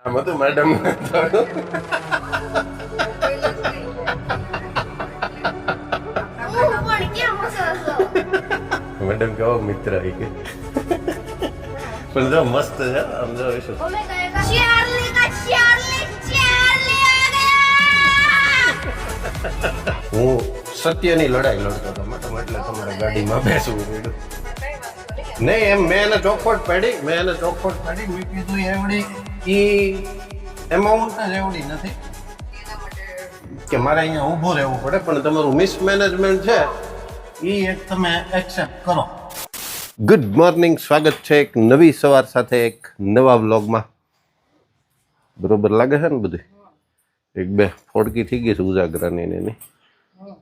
આમાં તો madam madam કેવો મિત્ર આવી કે પણ જો મસ્ત છે આમ જો શું હું સત્યની લડાઈ લડતો હતો મેડમ એટલે તમારે ગાડીમાં બેસવું પડ્યું નહીં એમ મેં એને ચોખવટ પાડી મેં કીધું એવડી ઈ એમાઉન્ટ જ એવડી નથી કે મારે અહીંયા ઊભું રહેવું પડે પણ તમારું મિસમેનેજમેન્ટ છે એ એક તમે એક્સેપ્ટ કરો. ગુડ મોર્નિંગ, સ્વાગત છે એક નવી સવાર સાથે એક નવા વ્લોગમાં. બરોબર લાગે છે ને બધું? એક બે ફોડકી થઈ ગઈ છે ઉજાગરાની એની,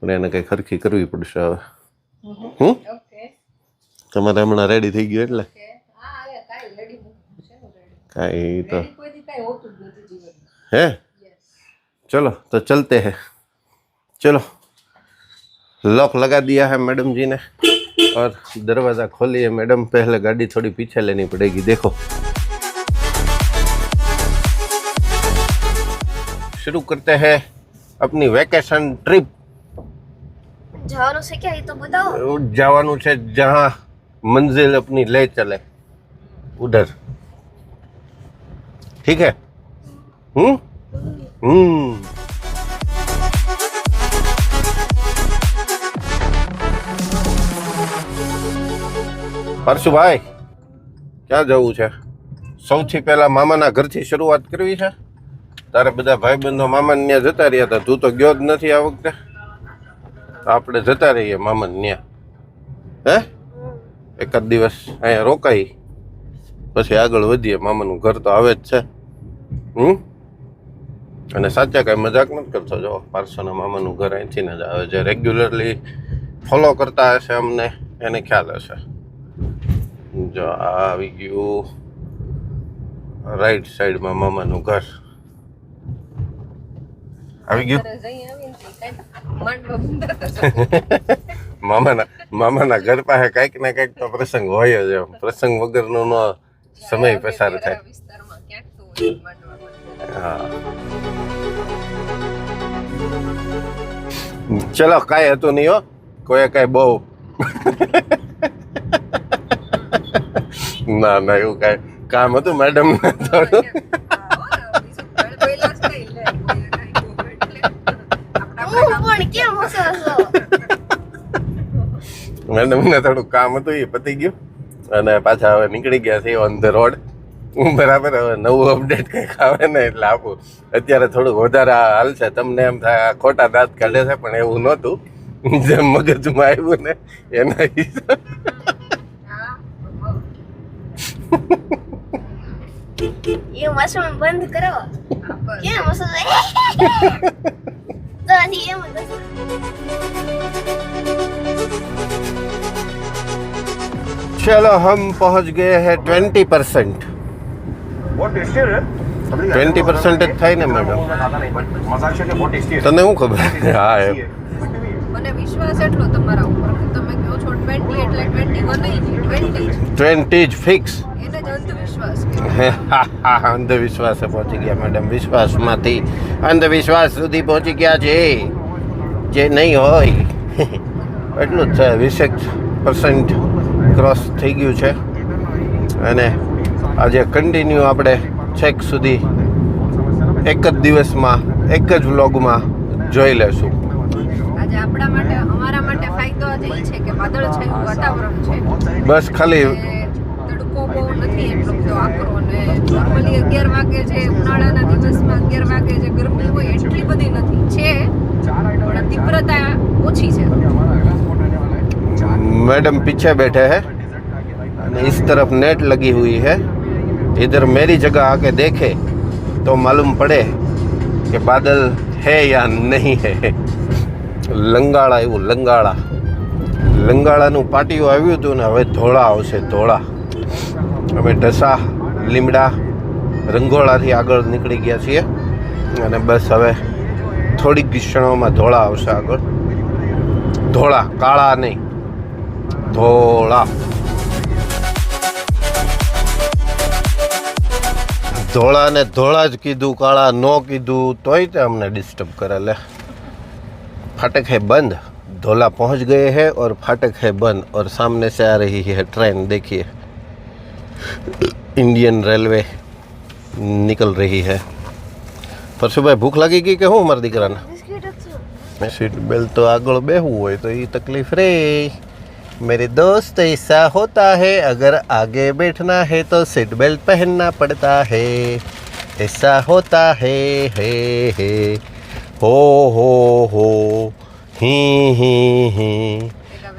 પણ એને કંઈ ખરખી કરવી પડશે હવે. તમારે હમણાં રેડી થઈ ગયું એટલે કાંઈ તો है. चलो तो चलते हैं. चलो लॉक लगा दिया है मैडम जी ने और दरवाज़ा खोलिए. मैडम पहले गाड़ी थोड़ी पीछे लेनी पड़ेगी. देखो शुरू करते हैं अपनी वेकेशन ट्रिप. जावानु से क्या ये तो बताओ. जावानु છે जहाँ मंजिल अपनी ले चले उधर. ठीक है. પરશુભાઈ ક્યાં જવું છે? સૌથી પહેલા મામાના ઘરથી શરૂઆત કરવી છે. તારે બધા ભાઈબંધો મામાને ત્યાં જતા રહ્યા હતા, તું તો ગયો જ નથી આ વખતે. આપણે જતા રહીએ મામાને ત્યાં. હે એકાદ દિવસ અહીંયા રોકાઈ પછી આગળ વધીએ. મામાનું ઘર તો આવે જ છે. અને સાચા કાંઈ મજાક નથી કરતો. જો પાર્સોના મામાનું ઘર અહીંથી ને જ આવે. જે રેગ્યુલરલી ફોલો કરતા હશે અમને એને ખ્યાલ હશે. જો આ આવી ગયું રાઈટ સાઈડમાં મામાનું ઘર આવી ગયું. મામાના ઘર પાસે કંઈક ને કંઈક તો પ્રસંગ હોય જ. એમ પ્રસંગ વગરનો નો સમય પસાર થાય. હા ચલો કાંઈ હતું નહીં હો. કોઈ કાંઈ બહુ ના ના એવું કાંઈ કામ હતું મેડમ થોડું. મેડમને થોડું કામ હતું એ પતી ગયું અને પાછા હવે નીકળી ગયા છે ઓન ધ રોડ. બરાબર. હવે નવું અપડેટ કંઈક આવે ને એટલે આપું. અત્યારે થોડુંક વધારે હાલશે. તમને એમ થાય આ ખોટા દાંત કાઢે છે, પણ એવું નહોતું. જેમ મગજમાં આવ્યું ને એના હિસાબ. ये मौसम बंद करो. क्या मौसम है? तो नहीं ये मत. चलो हम पहुंच गए हैं 20%. 20% જ થાય ને મેડમ. તને શું ખબર? હા એમ મને વિશ્વાસ એટલો તમારા ઉપર કે તમે કહો છો 20 એટલે 21 નહીં, 20 જ ફિક્સ. એને જ અંધવિશ્વાસ અંધવિશ્વાસે પહોંચી ગયા મેડમ. વિશ્વાસમાંથી અંધવિશ્વાસ સુધી પહોંચી ગયા છે. જે નહીં હોય એટલું જ છે. 20% ક્રોસ થઈ ગયું છે અને આજે કન્ટિન્યુ આપણે છેક સુધી એક જ દિવસમાં એક જ વ્લોગમાં જોઈ લેશું. આજે આપણા માટે, અમારા માટે ફાયદો આજે એ છે કે વાદળછાયું વાતાવરણ છે. બસ ખાલી તડકો બહુ નથી એટલો બધો આકરો. અને નોર્મલી 11 વાગે જે ઉનાળાના દિવસમાં 11 વાગે જે ગરમી હોય એટલી બધી નથી. છે પણ તીવ્રતા ઓછી છે. मैडम पीछे बैठे हैं और इस तरफ नेट लगी हुई है. इधर मेरी जगह आके देखे तो मालूम पड़े कि बादल है या नहीं है. લંગાળા એવું લંગાળાનું પાટિયું આવ્યું હતું ને હવે ધોળા આવશે. ધોળા અમે ઢસા લીમડા રંગોળાથી આગળ નીકળી ગયા છીએ અને બસ હવે થોડીક ક્ષણોમાં ધોળા આવશે આગળ. ધોળા, કાળા નહીં, ધોળા. ધોળા ને ધોળા જ કીધું, કાળા નો કીધું તોય તે અમને ડિસ્ટર્બ કરે લે. फाटक है बंद, धोला पहुंच गए हैं और फाटक है बंद और सामने से आ रही है ट्रेन. देखिए इंडियन रेलवे निकल रही है. पर सुबह भूख लगी कि હું મારા દીકરાને सीट बेल्ट तो આગળ બેહવું હોય તો એ તકલીફ રે. मेरे दोस्त ऐसा होता है, अगर आगे बैठना है तो सीट बेल्ट पहनना पड़ता है. ऐसा होता है हो ही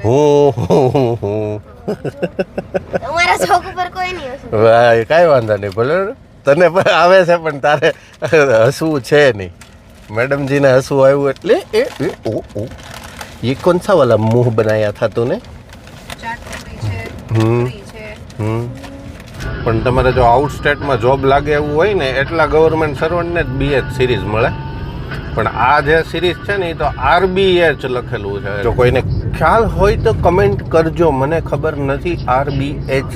હું તમારા શોખ ઉપર કોઈ નહીં હશે. વાહ કાંઈ વાંધો નહીં, ભલે તને પણ આવે છે પણ તારે હસવું છે નહીં. मैडम जी ने हंसू आयु એટલે ये कौन सा वाला मुंह बनाया था तूने? પણ તમારે જો આઉટ સ્ટેટમાં જોબ લાગે એવું હોય ને એટલા ગવર્મેન્ટ સર્વન્ટને જ BH સિરીઝ મળે. પણ આ જે સિરીઝ છે ને એ તો RBH લખેલું છે. જો કોઈને ખ્યાલ હોય તો કમેન્ટ કરજો, મને ખબર નથી RBH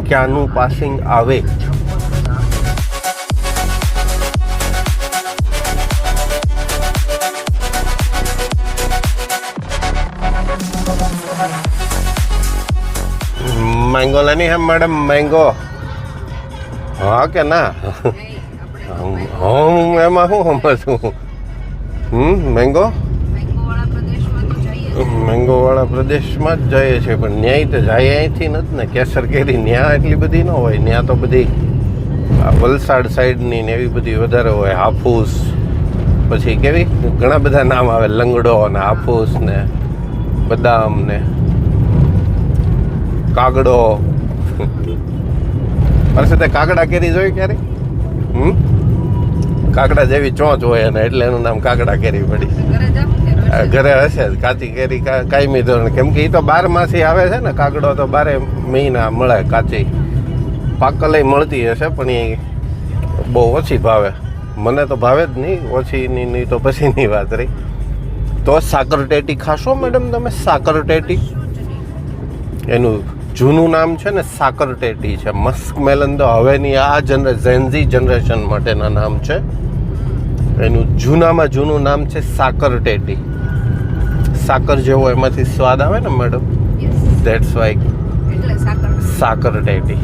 ક્યાંનું પાસિંગ આવે. मैंगो लेनी है मैडम? मैंगो हाँ क्या ना हम એમાં શું સમજવું? મેંગો મેંગો વાળા પ્રદેશમાં જ જઈએ છીએ, પણ ન્યાય તો જાય અહીંથી નથી ને. કેસર કેરી ન્યા એટલી બધી ન હોય, ન્યા તો બધી આ વલસાડ સાઈડની ને એવી બધી વધારે હોય. હાફૂસ, પછી કેવી ઘણા બધા નામ આવે, લંગડો ને હાફૂસ ને બદામ ને કાગડો. અરે તે કાગડા કેરી જોઈ ક્યારે? કાગડા જેવી ચોંચ હોય ને એટલે એનું નામ કાગડા કેરી પડી. ઘરે હશે કાચી કેરી કાયમી ધોરણ, કેમ કે એ તો 12 માસી આવે છે ને. કાગડો તો 12 મહિના મળે કાચી. પાકલય મળતી હશે પણ એ બહુ ઓછી ભાવે. મને તો ભાવે જ નહીં, ઓછીની નહીં તો પછીની વાત રહી. તો સાકરટેટી ખાશો મેડમ તમે? સાકરટેટી એનું જૂનું નામ છે ને સાકરટેટી છે. મસ્ક મેલન તો હવેની આ ઝેનઝી જનરેશન માટેના નામ છે. એનું જૂનામાં જૂનું નામ છે સાકરટેટી. સાકર જેવો એમાંથી સ્વાદ આવે ને મેડમ, ધેટ્સ વાય સાકરટેટી.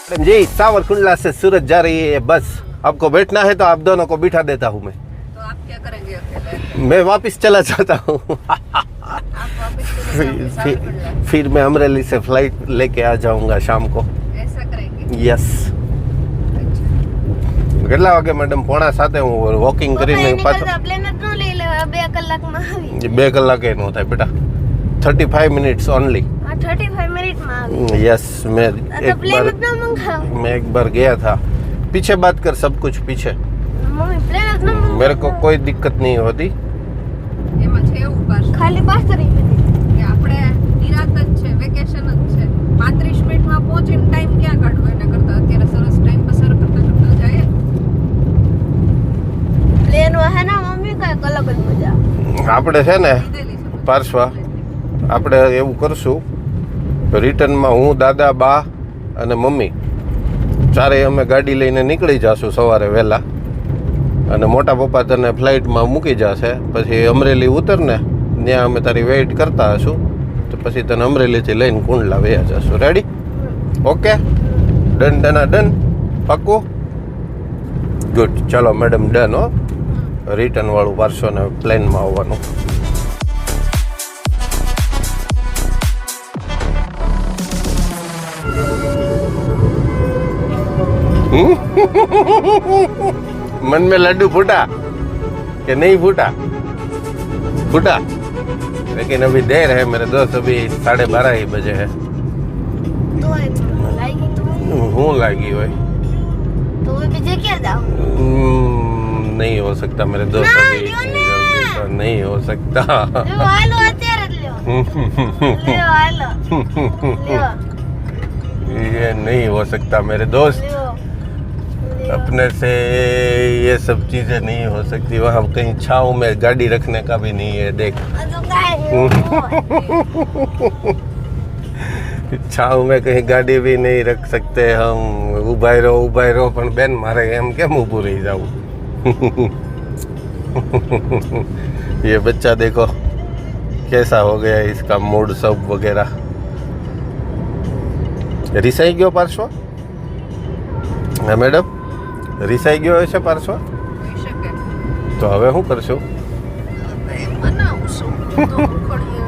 मैडम जी सावरकुंडला से सूरत जा रही है बस, आपको बैठना है तो आप दोनों को बिठा देता हूँ मैं. तो आप क्या करेंगे अकेले? मैं वापस चला जाता हूँ. फिर मैं अमरेली से फ्लाइट लेके आ जाऊंगा शाम को. ऐसा करेंगे? यस. કેટલા વાગે મેડમ? 6:45 હું વોકિંગ કરીને પાછો. પ્લેન જ ન લઈ લેવા, 2 કલાકમાં આવી. 2 કલાકે નો થાય બેટા, 35 મિનિટ્સ ઓનલી. હા 35 મિનિટમાં આવી. यस मैं एक प्लेन बार જ ન મંગાવ. मैं एक बार गया था. पीछे बात कर, सब कुछ पीछे. મમ્મી પ્લેન જ ન મંગાવ. मेरे को कोई दिक्कत नहीं होती. એમાં છે એવું પાછું ખાલી 5 રૂપિયા કે આપણે નિરાત જ છે, વેકેશન જ છે. 35 મિનિટમાં પહોંચીને ટાઈમ ક્યાં કાઢવો એના કરતા અત્યારે સરસ ટાઈમ પસાર કરતા કરતા જાય. પ્લેન હે ને મમ્મી કઈ અલગ જ મજા. આપણે છે ને લીધેલી છે પાર્શ્વા, આપણે એવું કરશું, રિટર્નમાં હું, દાદા, બા અને મમ્મી ચારેય અમે ગાડી લઈને નીકળી જશું સવારે વહેલા. અને મોટા પપ્પા તને ફ્લાઇટમાં મૂકી જશે. પછી અમરેલી ઉતરને, ત્યાં અમે તારી વેઇટ કરતા હશું. તો પછી તને અમરેલીથી લઈને કુંડલા વયા જશું. રેડી? ઓકે, ડન ડના ડન, પાક્કું? ગુડ. ચલો મેડમ, ડન હો. રિટર્ન વાળું પાર્સો ને પ્લેનમાં આવવાનું. मन में लड्डू फूटा कि नहीं फूटा? फूटा, लेकिन अभी देर है मेरे दोस्त, अभी 12:30 ही बजे है. તો લાગી તો हूँ लागी हुई. તો બીજે ક્યાં જાવ? नहीं हो सकता मेरे दोस्त, ना, अभी ल्यो इतनी ना. जल्दी तो नहीं हो सकता. લ્યો હાલો અત્યારે જ લ્યો. લ્યો હાલો લ્યો ये नहीं हो सकता मेरे दोस्त. લ્યો अपने से ये सब चीजें नहीं हो सकती. वहाँ कहीं छाँव में गाड़ी रखने का भी नहीं है. देख હજુ કાંઈ छाव में कहीं गाड़ी भी नहीं रख सकते हम उभा रहो પણ બેન મારે એમ કેમ ઊભું રહી જાવું ये बच्चा देखो कैसा हो गया इसका मूड सब वगैरह रिसाई गयो पार्श्व હા મેડમ रिसाई गयो હશે પાર્શ્વ હોઈ શકે તો હવે શું કરશું બનાવું છું તો ખડીએ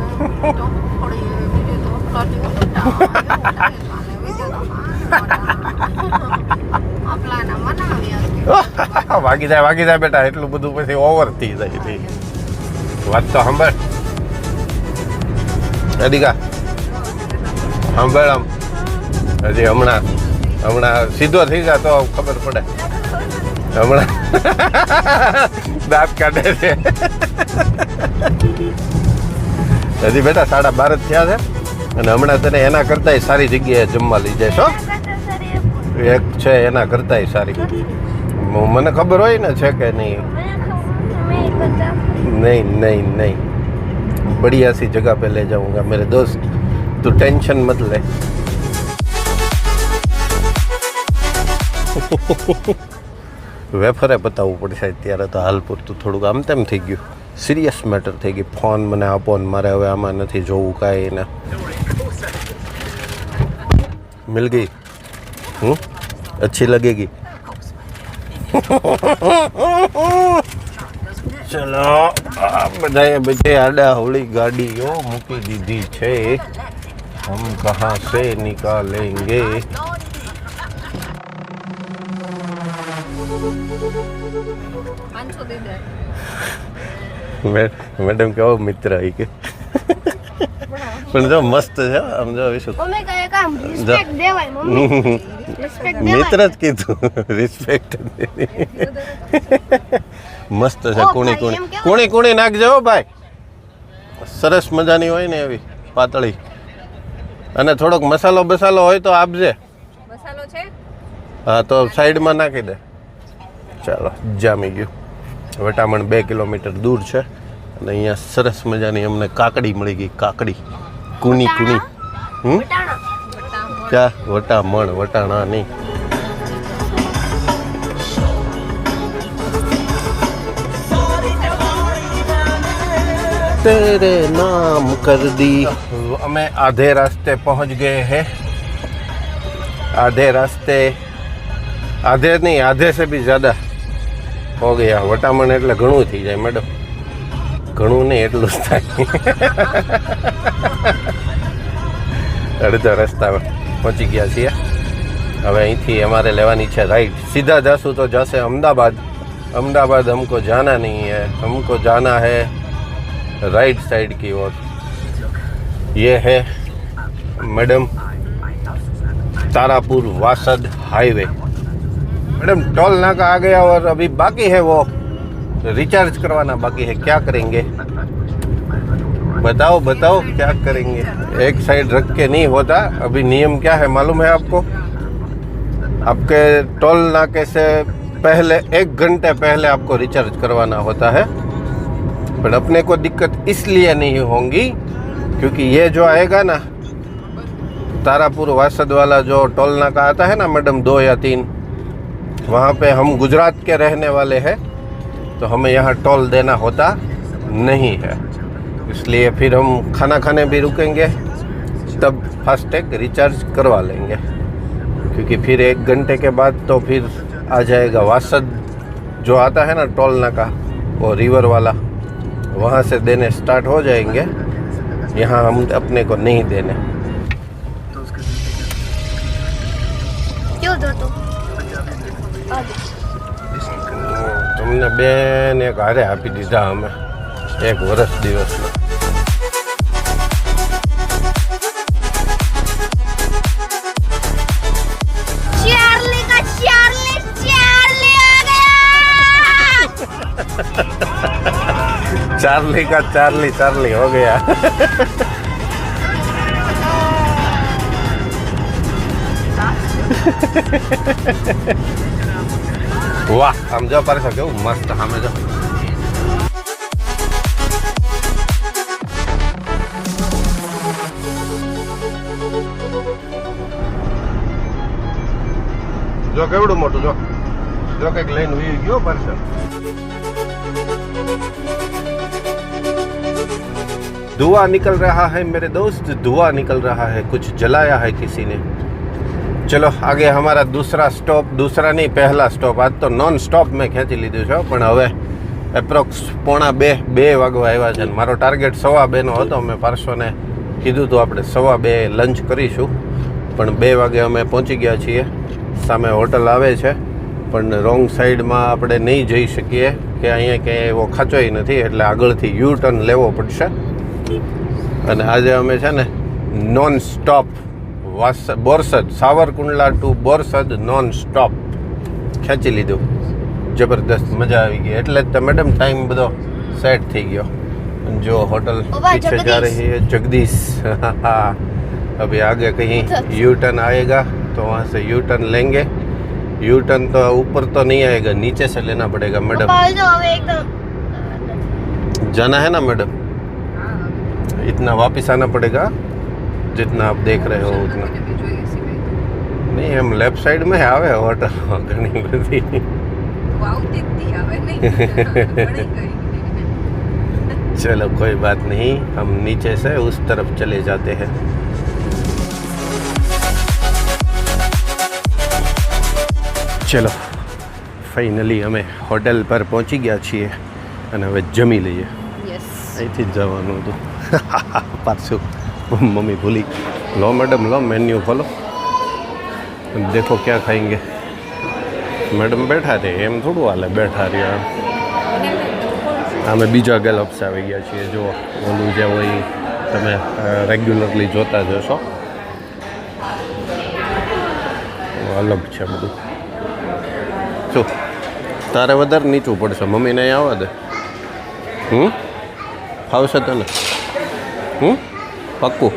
બીજે તો કાઢી આપલાના મનાવ્યા વાગી જાય બેટા એટલું બધું પછી ઓવર થઈ જાય છે વાત તો સાંભળ અધિકા સાંભળ આમ હજી હમણાં સીધો થઈ જાય તો ખબર પડે હમણાં દાંત કાઢે છે હજી બેટા 12:30 થયા છે અને હમણાં તને એના કરતાંય સારી જગ્યાએ જમવા લઈ જઈશ હો એક છે એના કરતાંય સારી મને ખબર હોય ને છે કે નહીં नहीं बढ़िया सी जगह पे ले जाऊंगा मेरे दोस्त तू टेंशन मत ले વેફરે બતાવવું પડશે અત્યારે તો હાલ પૂરતું થોડુંક આમ તેમ થઈ ગયું સિરિયસ મેટર થઈ ગઈ ફોન મને આપો ને મારે હવે આમાં નથી જોવું કાંઈ ને મિલ ગઈ अच्छी लगेगी ચલો બધાએ બધે આડા હોળી ગાડીઓ મૂકી દીધી છે હમ કહા સે નિકાલેંગે મેડમ કેવો મિત્ર આવી કે પણ જો મસ્ત છે આમ જો વિશુ મમ્મી કહે કામ રિસ્પેક્ટ દેવાય મમ્મી રિસ્પેક્ટ દેવાય મિત્ર જ કીધું રિસ્પેક્ટ મસ્ત છે કુણી નાખજો હો ભાઈ સરસ મજાની હોય ને એવી પાતળી અને થોડોક મસાલો હોય તો આપજે મસાલો છે હા તો સાઈડમાં નાખી દે ચાલો જામી ગયું વટામણ 2 કિલોમીટર દૂર છે અને અહીંયા સરસ મજાની અમને કાકડી મળી ગઈ કાકડી કુની ક્યાં વટાણા નહીં तेरे नाम कर दी हमें आधे रास्ते पहुंच गए हैं आधे से भी ज़्यादा हो गया वटामण એટલે ઘણું થઈ જાય મેડમ ઘણું નહીં એટલું જ થાય અડધા રસ્તા પહોંચી ગયા છીએ હવે અહીંથી અમારે લેવાની છે રાઈટ सीधा जासूँ तो जैसे अहमदाबाद हमको जाना नहीं है हमको जाना है राइट साइड की ओर ये है madam Tarapur Vasad highway madam toll नाका आ गया और अभी बाकी है वो रिचार्ज करवाना बाकी है क्या करेंगे बताओ क्या करेंगे एक साइड रख के नहीं होता अभी नियम क्या है मालूम है आपको आपके टोल नाके से पहले 1 घंटे पहले आपको रिचार्ज करवाना होता है पर अपने को दिक्कत इसलिए नहीं होंगी क्योंकि ये जो आएगा ना तारापुर वासद वाला जो टोल नाका आता है ना मैडम 2 या 3 वहाँ पे हम गुजरात के रहने वाले हैं तो हमें यहाँ टोल देना होता नहीं है इसलिए फिर हम खाना खाने भी रुकेंगे तब फास्टैग रिचार्ज करवा लेंगे क्योंकि फिर 1 घंटे के बाद तो फिर आ जाएगा वासद जो आता है ना टोल नाका वो रिवर वाला वहाँ से देने स्टार्ट हो जाएंगे यहाँ हम अपने को नहीं देने क्यों दो तो तुमने बेन एक हारे आपी दीधा हमें 1 वर्ष दिवस में चार्ली का चार्ली हो गया वाह हम जो पर सके मस्त हमें जो જો કેવડું મોટું જો જો કંઈક લઈને વી ગયો પાર્સલ. धुआं निकल रहा है मेरे दोस्त, धुआं निकल रहा है, कुछ जलाया है किसी ने. चलो आगे हमारा दूसरा स्टॉप, दूसरा नहीं पहला स्टॉप. आज તો નોન સ્ટોપ મેં ખેંચી લીધું છે પણ હવે એપ્રોક્સ 1:45 વાગવા આવ્યા છે. મારો ટાર્ગેટ 2:15 નો હતો. મેં પાર્શ્વને કીધું હતું આપણે 2:15 લંચ કરીશું, પણ 2 વાગે અમે પહોંચી ગયા છીએ. સામે હોટલ આવે છે પણ રોંગ સાઈડમાં આપણે નહીં જઈ શકીએ કે અહીંયા ક્યાંય એવો ખાચોય નથી, એટલે આગળથી યુ ટર્ન લેવો પડશે. અને આજે અમે છે ને non stop Borsad, Savarkundla to Borsad non stop ખેંચી લીધું. જબરદસ્ત મજા આવી ગઈ. એટલે જ તો મેડમ ટાઈમ બધો સેટ થઈ ગયો. जो होटल पीछे जा रही है जगदीश. अभी आगे कहीं यू टर्न आएगा तो वहाँ से यू टर्न लेंगे. यू टर्न तो ऊपर तो नहीं आएगा, नीचे से लेना पड़ेगा मैडम. जाना है ना मैडम, इतना वापस आना पड़ेगा जितना आप देख रहे हो उतना. नहीं हम लेफ्ट साइड में आवे होटल घनी बधी. चलो कोई बात नहीं, हम नीचे से उस तरफ चले जाते हैं. चलो फाइनली અમે હોટેલ પર પહોંચી ગયા છીએ અને હવે જમી લઈએ. અહીંથી જ જવાનું હતું પાછું મમ્મી ભૂલી. લો મેડમ લો, મેન્યુ ખોલો, देखो क्या खाएंगे. મેડમ બેઠા રહે એમ થોડું હાલે, બેઠા રહ્યા. અમે બીજા ગેલપ્સ આવી ગયા છીએ. જો ઓલું જે હોય તમે રેગ્યુલરલી જોતા જશો, અલગ છે બધું. શું તારે વધારે નીચું પડશે, મમ્મીને અહીં આવવા દે. ફાવશે તને? પાક્કું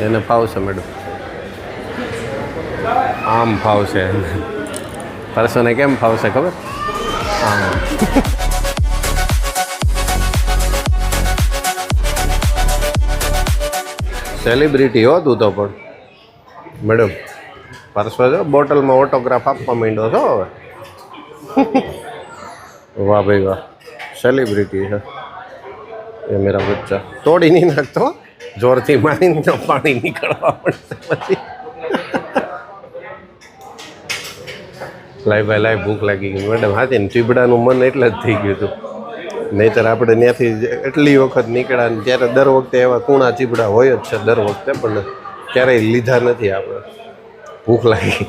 એને ફાવશે મેડમ, આમ ફાવશે. પર્સને કેમ ફાવશે ખબર? આમ. સેલિબ્રિટી હો તું તો પણ મેડમ. પરસો જો બોટલમાં ઓટોગ્રાફ આપવા માંડ્યો છો હવે. વાહ ભાઈ વાહ, સેલિબ્રિટી છે એ મેરા બચ્ચા. તોડી નહીં નાખતો, જોરથી મારીને તો પાણી નીકળવા પડશે પછી. લાઈ ભાઈ લાઈ, ભૂખ લાગી ગઈ મેડમ. હાથી ને ચીબડાનું મન એટલે જ થઈ ગયું હતું. નહીંતર આપણે ત્યાંથી એટલી વખત નીકળ્યા ને ત્યારે દર વખતે એવા કૂણા ચીબડા હોય જ છે દર વખતે, પણ ક્યારેય લીધા નથી આપણે. ભૂખ લાગી.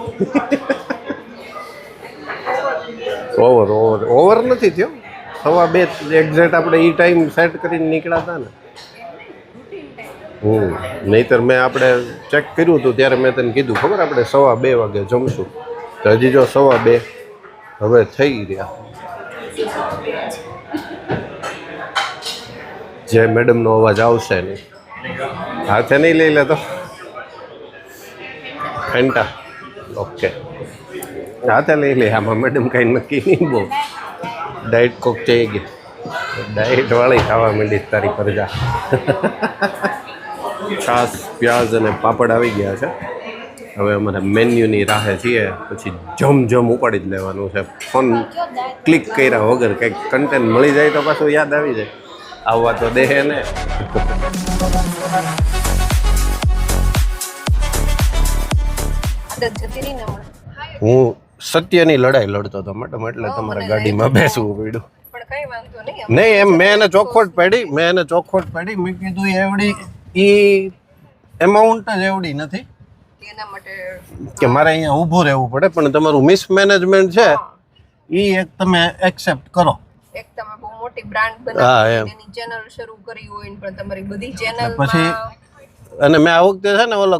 ઓવર નથી થયો. 2:15 એક્ઝેક્ટ આપણે એ ટાઈમ સેટ કરીને નીકળ્યા હતા ને. નહીંતર મેં આપણે ચેક કર્યું હતું ત્યારે મેં તને કીધું ખબર, આપણે 2:15 વાગે જમશું. તો હજી જો 2:15 હવે થઈ રહ્યા. જે મેડમનો અવાજ આવશે નહીં, હાથે નહીં લઈ લેતો. ફેન્ટા ઓકે, હાથે લઈ લે. આમાં મેડમ કાંઈ નક્કી નહીં બહુ. ડાયટ કોક થઈ ગઈ, ડાયટવાળી ખાવા માંડી તારી પરજા. છાશ, પ્યાઝ અને પાપડ આવી ગયા છે. હવે અમારે મેન્યુની રાહે છીએ, પછી જમ ઉપાડી જ લેવાનું છે. ફોન ક્લિક કર્યા વગર કંઈક કન્ટેન્ટ મળી જાય તો પાછું યાદ આવી જાય. આવવા તો દે ને. હું સત્યની લડાઈ લડતો હતો મેડમ, એટલે તમારે ગાડીમાં બેસવું પડ્યું. નહીં એમ મેં એને ચોખવટ પાડી, મેં કીધું એવડી ઈ એમાઉન્ટ જ એવડી નથી કે મારે અહીંયા ઊભું રહેવું પડે, પણ તમારું મિસમેનેજમેન્ટ છે એ એક તમે એક્સેપ્ટ કરો. એક તમે બહુ મોટી બ્રાન્ડ બનાવી એની ચેનલ શરૂ કરી હોય ને પણ તમારી બધી ચેનલ પછી. અને મેં આ વખતે છે ને ઓલો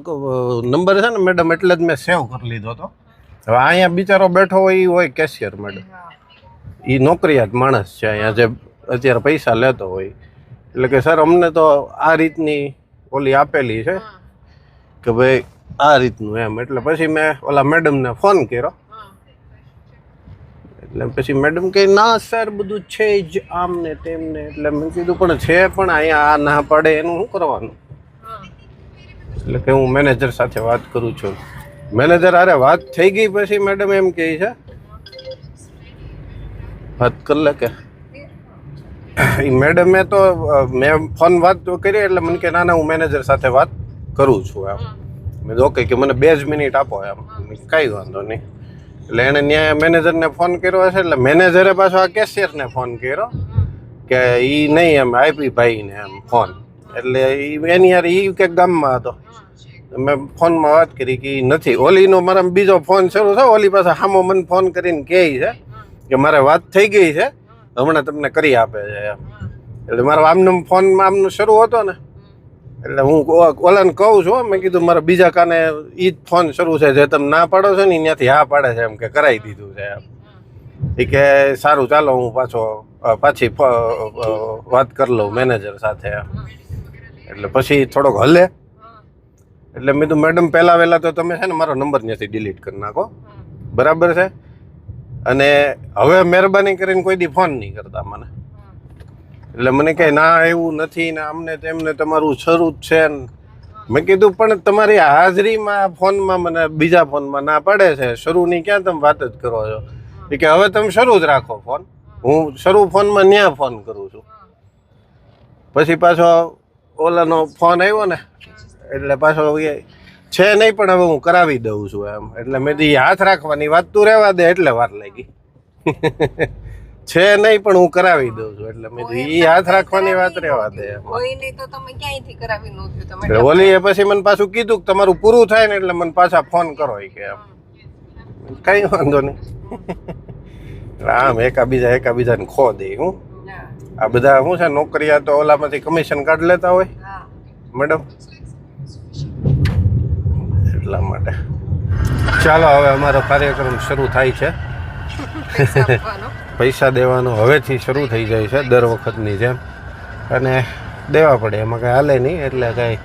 નંબર છે ને મેડમ, એટલે જ મેં સેવ કરી લીધો હતો. હવે અહીંયા બિચારો બેઠો હોય એ હોય કેશિયર મેડમ, એ નોકરિયાત માણસ છે અહીંયા જે અત્યારે પૈસા લેતો હોય. એટલે કે સર અમને તો આ રીતની ઓલી આપેલી છે કે ભાઈ આ રીતનું એમ. એટલે પછી મેં ઓલા મેડમને ફોન કર્યો. એટલે પછી મેડમ કહે ના સર બધું છે જ આમ ને તેમ ને. એટલે મેં કીધું પણ છે, પણ અહીંયા આ ના પાડે એનું શું કરવાનું? એટલે કે હું મેનેજર સાથે વાત કરું છું. મેનેજર અરે વાત થઈ ગઈ પછી મેડમ એમ કહે છે વાત કર લે કે મેડમે તો મેં ફોન વાત તો કરી એટલે મને કે ના હું મેનેજર સાથે વાત કરું છું એમ. મેં ઓકે કે મને 2 જ મિનિટ આપો એમ. કાંઈ વાંધો નહીં. એટલે એણે ત્યાં મેનેજરને ફોન કર્યો હશે એટલે મેનેજરે પાછો આ કેશિયરને ફોન કર્યો કે એ નહીં એમ આપી ભાઈને એમ ફોન. એટલે એની યાર એ કે ગામમાં હતો. મેં ફોનમાં વાત કરી કે નથી. ઓલીનો મારા બીજો ફોન શરૂ થયો. ઓલી પાસે સામો મને ફોન કરીને કહે છે કે મારે વાત થઈ ગઈ છે, હમણાં તમને કરી આપે છે એમ. એટલે મારો આમનો ફોન આમનો શરૂ હતો ને એટલે હું ઓલાને કહું છું મેં કીધું મારા બીજા કાને એ જ ફોન શરૂ છે જે તમે ના પાડો છો ને ત્યાંથી હા પાડે છે એમ કે કરાવી દીધું છે એમ. એ કે સારું ચાલો હું પાછી વાત કરી લઉં મેનેજર સાથે એમ. એટલે પછી થોડોક હલે એટલે મેં કીધું મેડમ પહેલાં વહેલા તો તમે છે ને મારો નંબર ત્યાંથી ડિલીટ કરી નાખો, બરાબર છે? અને હવે મહેરબાની કરીને કોઈ દી ફોન નહીં કરતા મને. એટલે મને કહે ના એવું નથી ને આમને તેમને તમારું શરૂ જ છે ને. મેં કીધું પણ તમારી હાજરીમાં ફોનમાં મને બીજા ફોનમાં ના પાડે છે, શરૂની ક્યાં તમે વાત જ કરો છો? એ કે હવે તમે શરૂ જ રાખો ફોન, હું શરૂ ફોનમાં ત્યાં ફોન કરું છું. પછી પાછો ઓલાનો ફોન આવ્યો ને એટલે પાછો છે નહીં પણ હવે હું કરાવી દઉં છું એમ. એટલે મેં કીધું હાથ રાખવાની વાત તું રહેવા દે એટલે વાર લાગી. છે નહીં પણ હું કરાવી દઉં છું એટલે મેં કીધું એ હાથ રાખવાની વાત રહેવા દે એમ. ઓલી પછી મને પાછું કીધું કે તમારું પૂરું થાય ને એટલે મને પાછા ફોન કરો કે એમ. કઈ વાંધો નહીં. આમ એકાબીજાને ખો દે. હું આ બધા શું છે નોકરિયા તો ઓલામાંથી કમિશન કાર્ડ લેતા હોય મેડમ, એટલા માટે. ચાલો હવે અમારો કાર્યક્રમ શરૂ થાય છે. પૈસા દેવાનો હવેથી શરૂ થઈ જાય છે દર વખતની જેમ. અને દેવા પડે એમાં કાંઈ હાલે નહીં. એટલે કાંઈ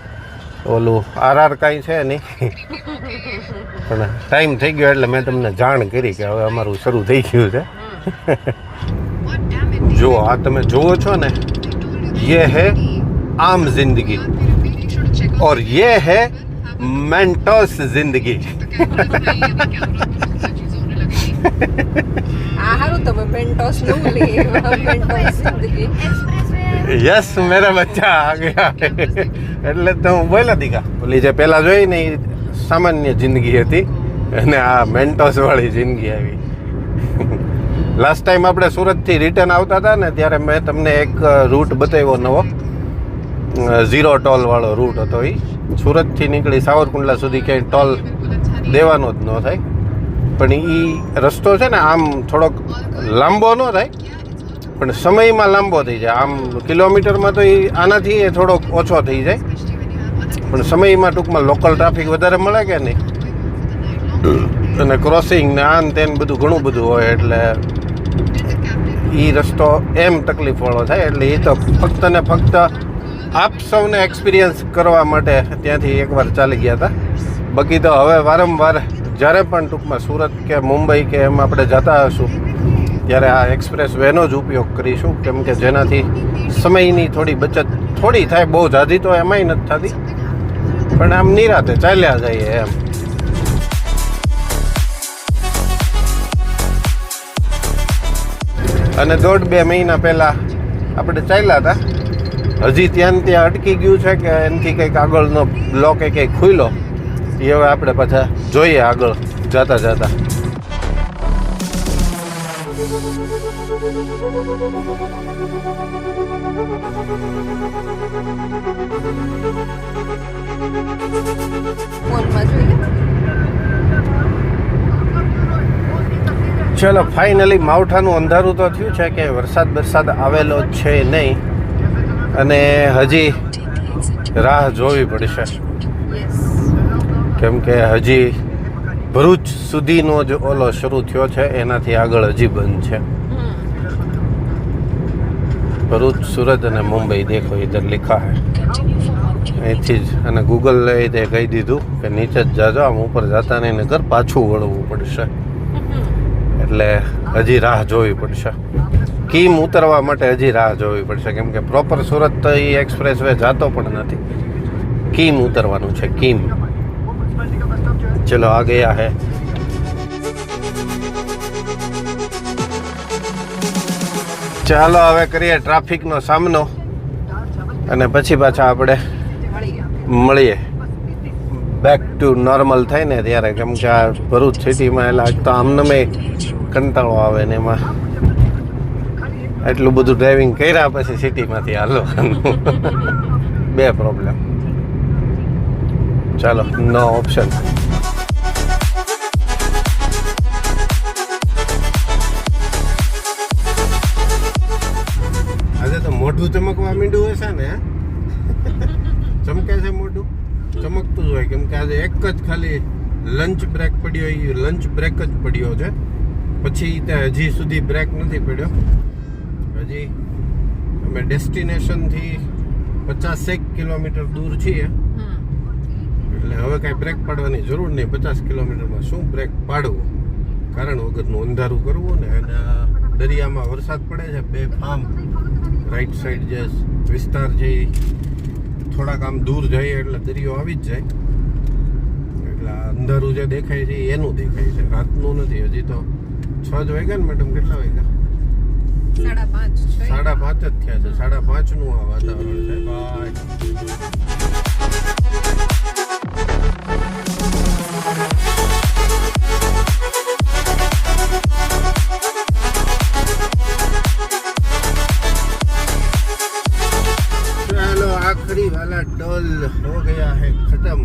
ઓલું આરઆર કાંઈ છે નહીં. પણ ટાઈમ થઈ ગયો એટલે મેં તમને જાણ કરી કે હવે અમારું શરૂ થઈ ગયું છે. જો આ તમે જુઓ છો ને, ये है आम जिंदगी और ये है मेंटोस जिंदगी. यस मेरा बच्चा आ गया. એટલે તો હું બોલા દીકા. ઓલી જે પહેલા જોઈ ને એ સામાન્ય જિંદગી હતી અને આ મેન્ટોસ વાળી જિંદગી આવી. લાસ્ટ ટાઈમ આપણે સુરતથી રિટર્ન આવતા હતા ને ત્યારે મેં તમને એક રૂટ બતાવ્યો નવો, 0 ટોલ વાળો રૂટ હતો. એ સુરતથી નીકળી સાવરકુંડલા સુધી ક્યાંય ટોલ દેવાનો જ ન થાય. પણ એ રસ્તો છે ને આમ થોડોક લાંબો ન થાય પણ સમયમાં લાંબો થઈ જાય. આમ કિલોમીટરમાં તો એ આનાથી એ થોડોક ઓછો થઈ જાય પણ સમયમાં ટૂંકમાં લોકલ ટ્રાફિક વધારે મળે કે નહીં, અને ક્રોસિંગ ને આન તેન બધું ઘણું બધું હોય એટલે એ રસ્તો એમ તકલીફવાળો થાય. એટલે એ તો ફક્ત ને ફક્ત આપ સૌને એક્સપિરિયન્સ કરવા માટે ત્યાંથી એકવાર ચાલી ગયા હતા. બાકી તો હવે વારંવાર જ્યારે પણ ટૂંકમાં સુરત કે મુંબઈ કે એમ આપણે જતા હશું ત્યારે આ એક્સપ્રેસ વેનો જ ઉપયોગ કરીશું, કેમ કે જેનાથી સમયની થોડી બચત થોડી થાય. બહુ ઝાઝી તો એમાંય નથી થતી પણ આમ નિરાતે ચાલ્યા જઈએ એમ. અને 1.5-2 મહિના પહેલાં આપણે ચાલ્યા હતા. હજી ત્યાં અટકી ગયું છે કે એનાથી કંઈક આગળનો બ્લોક એ કંઈક ખુલ્લો એ હવે આપણે પાછા જોઈએ આગળ જતા જતા. ચલો ફાઇનલી માવઠાનું અંધારું તો થયું છે કે વરસાદ આવેલો છે નહીં અને હજી રાહ જોવી પડશે કેમ કે હજી ભરૂચ સુધીનો જે ઓલો શરૂ થયો છે એનાથી આગળ હજી બંધ છે. ભરૂચ, સુરત અને મુંબઈ દેખો ઇધર લિખા હૈ. અહીંથી જ અને ગૂગલે તે કહી દીધું કે નીચે જ જાજો, આમ ઉપર જતા નહીં નગર પાછું વળવું પડશે. એટલે હજી રાહ જોવી પડશે. કીમ ઉતરવા માટે હજી રાહ જોવી પડશે કેમ કે પ્રોપર સુરત તો એ એક્સપ્રેસ વે જતો પણ નથી. કીમ ઉતરવાનું છે, કીમ. ચલો આ ગયા હે. ચાલો હવે કરીએ ટ્રાફિકનો સામનો અને પછી પાછા આપણે મળીએ બેક ટુ નોર્મલ થાય ને ત્યારે. કેમ કે આ ભરૂચ સિટીમાં એટલે તો આમને કંટાળો આવે ને એમાં એટલું બધું ડ્રાઇવિંગ કર્યા પછી સિટીમાંથી હાલવાનું બે પ્રોબ્લેમ. ચાલો નો ઓપ્શન. આજે તો મોઢું ચમકવા માંડ્યું હશે ને? ચમકે છે મોઢું? ચમકતું જ હોય. કેમ કે આજે એક જ ખાલી લંચ બ્રેક પડ્યો, એ લંચ બ્રેક જ પડ્યો છે. પછી તે હજી સુધી બ્રેક નથી પડ્યો. હજી અમે ડેસ્ટિનેશનથી 50 કિલોમીટર દૂર છીએ, એટલે હવે કાંઈ બ્રેક પાડવાની જરૂર નહીં. 50 કિલોમીટરમાં શું બ્રેક પાડવું? કારણ વગરનું અંધારું કરવું ને. અને દરિયામાં વરસાદ પડે છે બેફામ. રાઈટ સાઈડ જે વિસ્તાર છે થોડાક આમ દૂર જઈએ એટલે દરિયો આવી જ જાય. એટલે અંધારું જે દેખાય છે એનું દેખાય છે, રાતનું નથી. હજી તો 6 જ વાગ્યા ને મેડમ? કેટલા વાગ્યા? 5:30 જ થયા છે. 5:30 નું આ વાતાવરણ છે ભાઈ. आखिरी वाला टोल हो गया है खत्म.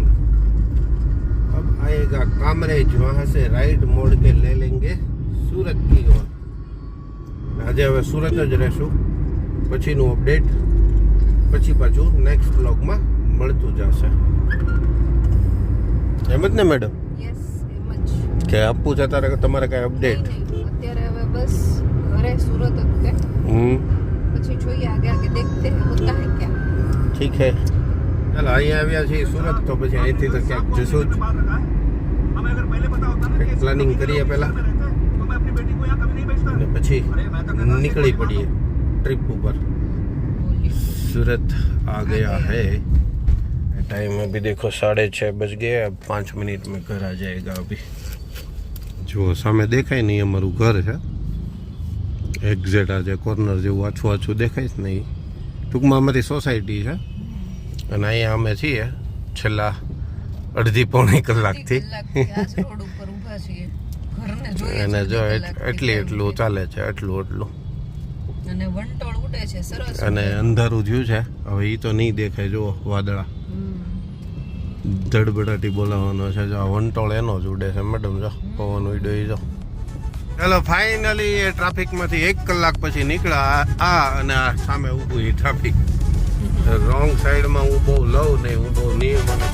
अब आएगा कामरेज, वहां से राइट मोड़ के ले लेंगे सूरत की ओर. આજે હવે સુરત જ રહેશું. પછીનું અપડેટ પછી પાછું નેક્સ્ટ વ્લોગમાં મળતું જશે. એમ જ ને મેડમ? યસ, એમ જ. કે આપવું છે તારે તમારે કઈ અપડેટ? અત્યારે હવે બસ ઘરે સુરત જ છે. પછી જોઈએ આગે આગે દેખતે हैं होता है क्या. ઠીક હે. ચાલો અહીંયા આવ્યા છીએ સુરત, તો પછી અહીંથી તો ક્યાંક જશું જ. પ્લાનિંગ કરીએ પહેલા અને પછી નીકળી પડીએ ट्रिप ऊपर. सूरत आ गया है. टाइम अभी देखो 6:30 बज गए. अब 5 मिनट में घर आ जाएगा. अभी जो सामने देखाय नहीं अमरू घर है एग्जेक्ट आज कॉर्नर जेवुं आछું આછું દેખાય છે ને એ ટૂંકમાં અમારી સોસાયટી છે. અને અહીંયા અમે છીએ છેલ્લા અડધી પોણી કલાકથી. અને જો એટલું ચાલે છે, એટલું અને વંટોળ ઉડે છે સરસ. અને અંધારું થયું છે હવે. એ તો નહીં દેખાય. જો વાદળા ધડબડાટી બોલાવવાનો છે. જો વંટોળ એનો જ ઉડે છે મેડમ. જો પવન ઉડ્યો એ જો. ચાલો ફાઇનલી એ ટ્રાફિકમાંથી 1 કલાક પછી નીકળ્યા. આ અને આ સામે ઊભું એ ટ્રાફિક. રોંગ સાઈડમાં હું બહુ લઉં નહીં, હું બહુ નિયમ અને